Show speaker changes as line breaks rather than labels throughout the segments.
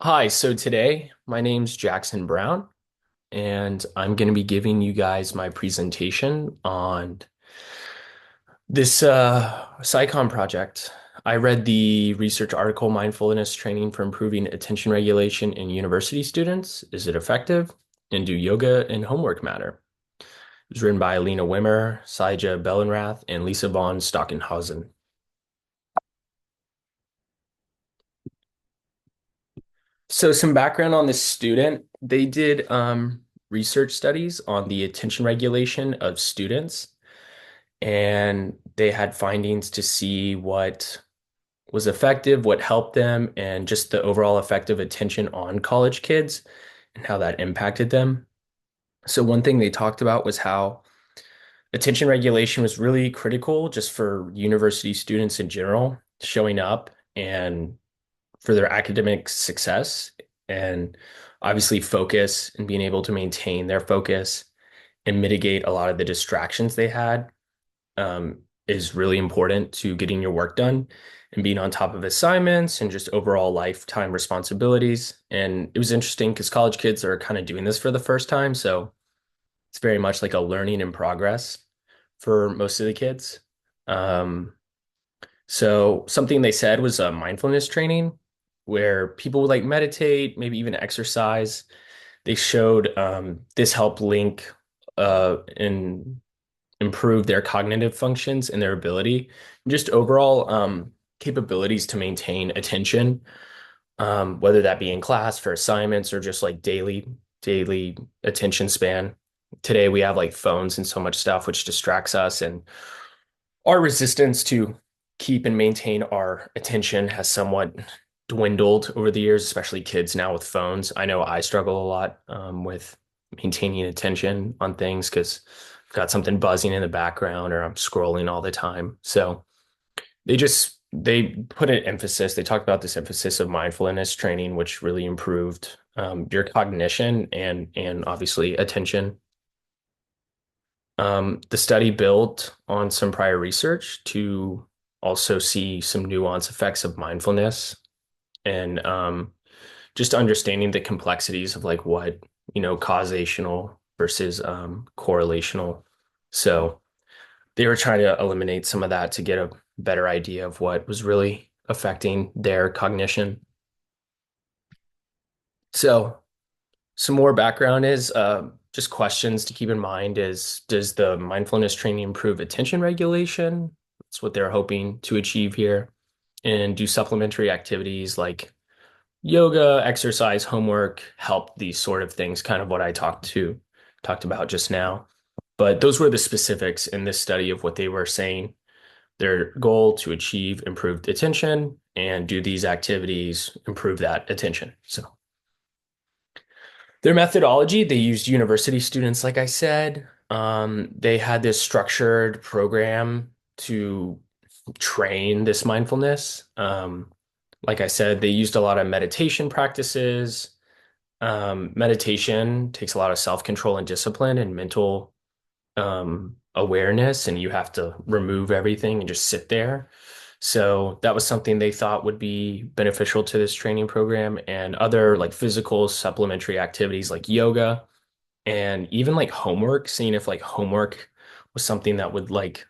Hi, so today my name's Jackson Brown, and I'm going to be giving you guys my presentation on this SciComm project. I read the research article, Mindfulness Training for Improving Attention Regulation in University Students. Is it effective? And do yoga and homework matter? It was written by Lena Wimmer, Saija Bellenrath, and Lisa von Stockenhausen. So some background on this student. They did research studies on the attention regulation of students, and they had findings to see what was effective, what helped them, and just the overall effect of attention on college kids and how that impacted them. So one thing they talked about was how attention regulation was really critical just for university students in general, showing up and for their academic success and obviously focus and being able to maintain their focus and mitigate a lot of the distractions they had is really important to getting your work done and being on top of assignments and just overall lifetime responsibilities. And it was interesting because college kids are kind of doing this for the first time. So it's very much like a learning in progress for most of the kids. Um, so something they said was a mindfulness training where people would like meditate, maybe even exercise. They showed this helped link and improve their cognitive functions and their ability, just overall capabilities to maintain attention, whether that be in class for assignments or just like daily attention span. Today we have like phones and so much stuff which distracts us, and our resistance to keep and maintain our attention has somewhat dwindled over the years, especially kids now with phones. I know I struggle a lot with maintaining attention on things because I've got something buzzing in the background or I'm scrolling all the time. So they put an emphasis, they talked about this emphasis of mindfulness training, which really improved your cognition and obviously attention. The study built on some prior research to also see some nuance effects of mindfulness and just understanding the complexities of like what, causational versus correlational. So they were trying to eliminate some of that to get a better idea of what was really affecting their cognition. So some more background is just questions to keep in mind is, does the mindfulness training improve attention regulation? That's what they're hoping to achieve here. And do supplementary activities like yoga, exercise, homework help these sort of things, kind of what I talked about just now. But those were the specifics in this study of what they were saying. Their goal to achieve improved attention and do these activities improve that attention. So their methodology, they used university students, like I said. They had this structured program to train this mindfulness. Like I said, they used a lot of meditation practices. Meditation takes a lot of self-control and discipline and mental awareness, and you have to remove everything and just sit there. So that was something they thought would be beneficial to this training program, and other like physical supplementary activities like yoga and even like homework, seeing if like homework was something that would like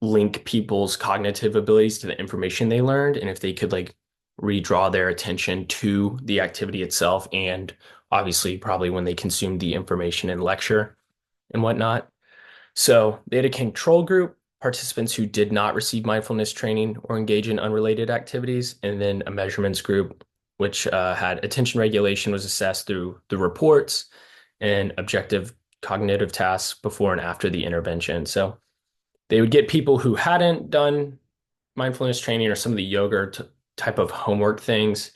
link people's cognitive abilities to the information they learned, and if they could like redraw their attention to the activity itself, and obviously probably when they consumed the information in lecture and whatnot. So they had a control group, participants who did not receive mindfulness training or engage in unrelated activities, and then a measurements group, which had attention regulation was assessed through the reports and objective cognitive tasks before and after the intervention. So they would get people who hadn't done mindfulness training or some of the yoga type of homework things,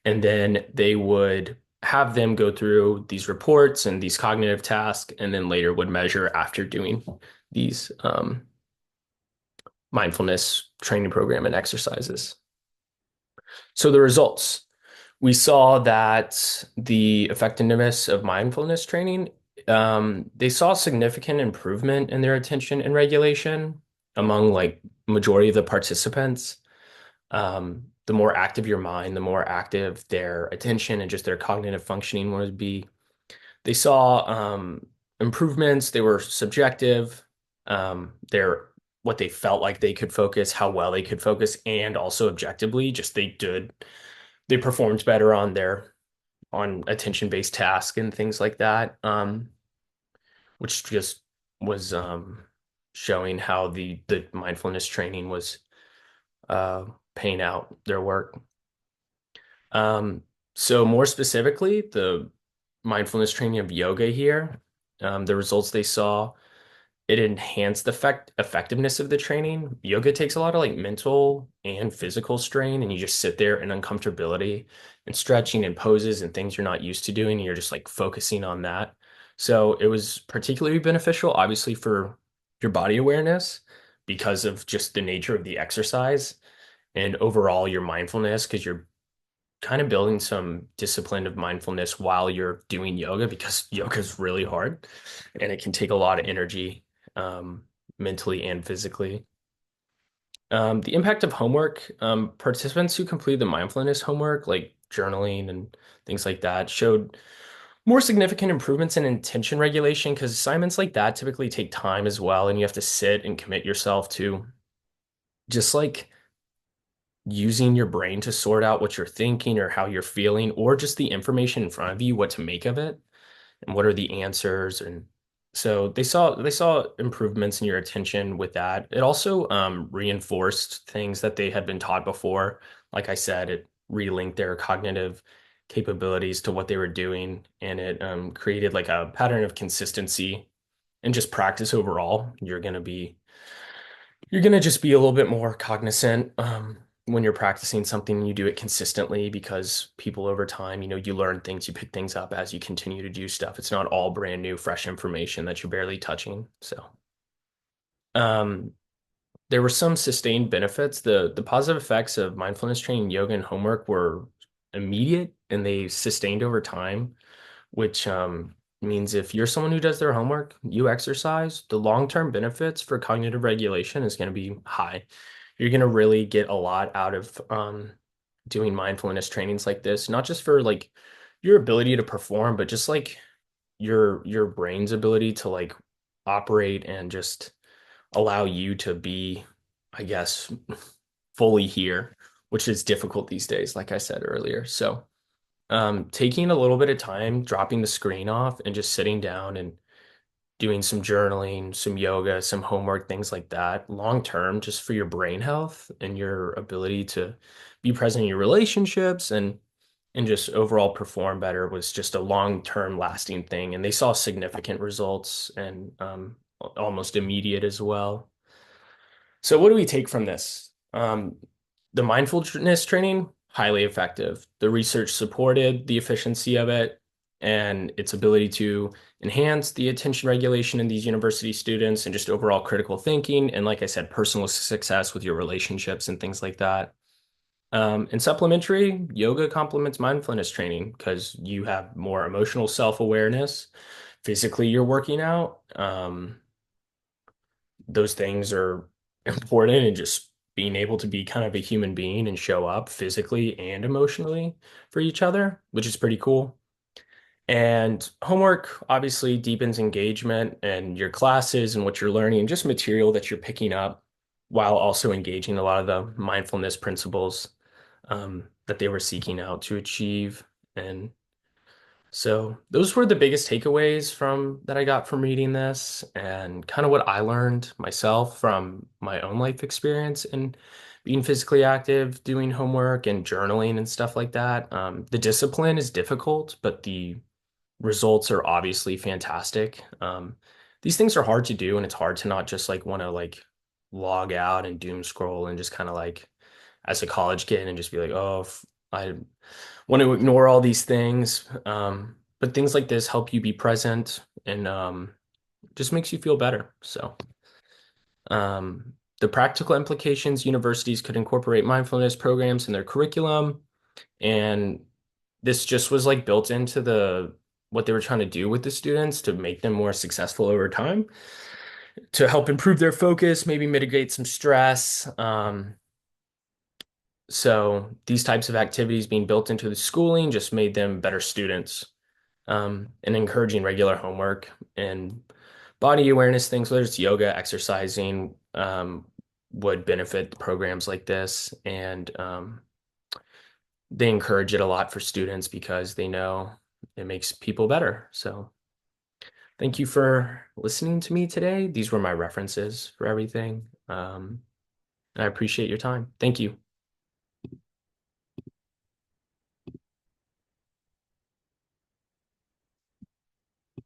and then they would have them go through these reports and these cognitive tasks, and then later would measure after doing these mindfulness training program and exercises. So the results, we saw that the effectiveness of mindfulness training, they saw significant improvement in their attention and regulation among like majority of the participants. the more active your mind, the more active their attention and just their cognitive functioning would be. They saw improvements. They were subjective. Their what they felt like they could focus, how well they could focus, and also objectively, just they performed better on their on attention-based tasks and things like that, which just was showing how the mindfulness training was uh, paying out their work. Um, so more specifically, the mindfulness training of yoga here, the results they saw, it enhanced the effectiveness of the training. Yoga takes a lot of like mental and physical strain, and you just sit there in uncomfortability and stretching and poses and things you're not used to doing, and you're just like focusing on that. So it was particularly beneficial, obviously, for your body awareness because of just the nature of the exercise and overall your mindfulness, because you're kind of building some discipline of mindfulness while you're doing yoga because yoga is really hard and it can take a lot of energy, um, mentally and physically. The impact of homework, participants who completed the mindfulness homework, like journaling and things like that, showed more significant improvements in attention regulation because assignments like that typically take time as well, and you have to sit and commit yourself to just like using your brain to sort out what you're thinking or how you're feeling, or just the information in front of you, what to make of it, and what are the answers. And so they saw improvements in your attention with that. It also reinforced things that they had been taught before. Like I said, it relinked their cognitive capabilities to what they were doing, and it created like a pattern of consistency and just practice overall. You're gonna just be a little bit more cognizant when you're practicing something and you do it consistently because people over time, you learn things, you pick things up as you continue to do stuff. It's not all brand new, fresh information that you're barely touching. So, um, there were some sustained benefits. The positive effects of mindfulness training, yoga, and homework were immediate and they sustained over time, which means if you're someone who does their homework, you exercise, the long-term benefits for cognitive regulation is going to be high. You're going to really get a lot out of doing mindfulness trainings like this, not just for like your ability to perform, but just like your brain's ability to like operate and just allow you to be, I guess, fully here, which is difficult these days, like I said earlier. So taking a little bit of time, dropping the screen off and just sitting down and doing some journaling, some yoga, some homework, things like that, long term, just for your brain health and your ability to be present in your relationships and just overall perform better was just a long term lasting thing. And they saw significant results and almost immediate as well. So what do we take from this? The mindfulness training, highly effective. The research supported the efficiency of it and its ability to enhance the attention regulation in these university students and just overall critical thinking. And like I said, personal success with your relationships and things like that. And supplementary, yoga complements mindfulness training because you have more emotional self-awareness. Physically, you're working out. Those things are important and just being able to be kind of a human being and show up physically and emotionally for each other, which is pretty cool. And homework obviously deepens engagement and your classes and what you're learning and just material that you're picking up while also engaging a lot of the mindfulness principles that they were seeking out to achieve. And so those were the biggest takeaways from that I got from reading this and kind of what I learned myself from my own life experience and being physically active, doing homework and journaling and stuff like that. The discipline is difficult, but the results are obviously fantastic. These things are hard to do, and it's hard to not just like want to like log out and doom scroll and just kind of like as a college kid and just be like, oh, I want to ignore all these things. But things like this help you be present and just makes you feel better. So, the practical implications, universities could incorporate mindfulness programs in their curriculum. And this just was like built into the what they were trying to do with the students to make them more successful over time, to help improve their focus, maybe mitigate some stress, So these types of activities being built into the schooling just made them better students, and encouraging regular homework and body awareness things, whether it's yoga, exercising, would benefit programs like this. And they encourage it a lot for students because they know it makes people better. So thank you for listening to me today. These were my references for everything. I appreciate your time. Thank you.